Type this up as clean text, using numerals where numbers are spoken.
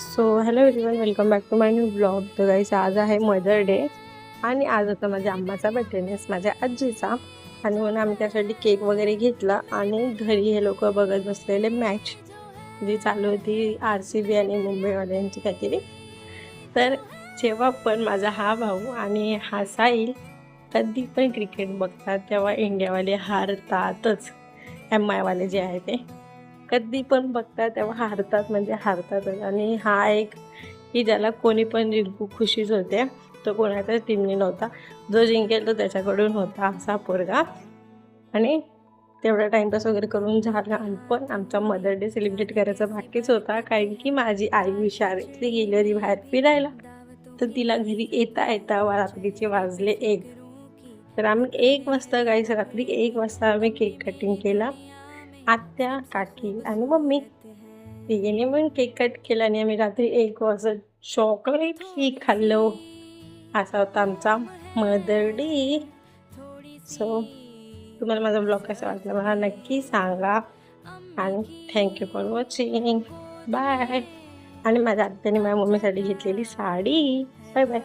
So hello everyone, welcome back to my new blog. तर guys, आज आहे mother day आणि आज होता माझ्या अम्माचा बड्डे, मीन्स माझ्या आजीचा. आणि म्हणून आम्ही त्यासाठी केक वगैरे घेतला आणि घरी हे लोक बघत बसलेले मॅच जी चालू होती RCB आणि मुंबईवाल्यांची काहीतरी. तर जेव्हा पण माझा हा भाऊ आणि हा साहिल कधी पण क्रिकेट बघतात तेव्हा इंडियावाले हारतातच. MI वाले जे आहे ते कधी पण बघतात तेव्हा हारतात, म्हणजे हारतातच. आणि हा एक की ज्याला कोणी पण जिंकू खुशीच होते. तो कोणाच्याच टीमने नव्हता, जो जिंकेल तो त्याच्याकडून होता असा पोरगा. आणि तेवढा टाइमपास वगैरे करून झाला. आणि पण आमचा मदर डे सेलिब्रेट करायचा बाकीच होता, कारण की माझी आई हुशारीतली गेली होती बाहेर फिरायला. तर तिला घरी येता येता रात्रीचे वाजले 1. तर आम्ही 1 वाजता, गाईस रात्री 1 वाजता आम्ही केक कटिंग केला. आत्या, काकी आणि मम्मी तिघींनी मिळून केक कट केला आणि आम्ही रात्री 1 वाजता चॉकलेट केक खाल्लो. असा होता आमचा मदर डे. सो तुम्हाला माझा ब्लॉग कसा वाटला मला नक्की सांगा. आणि थँक्यू फॉर वॉचिंग. बाय. आणि माझ्या आत्याने माझ्या मम्मीसाठी घेतलेली साडी. Bye bye.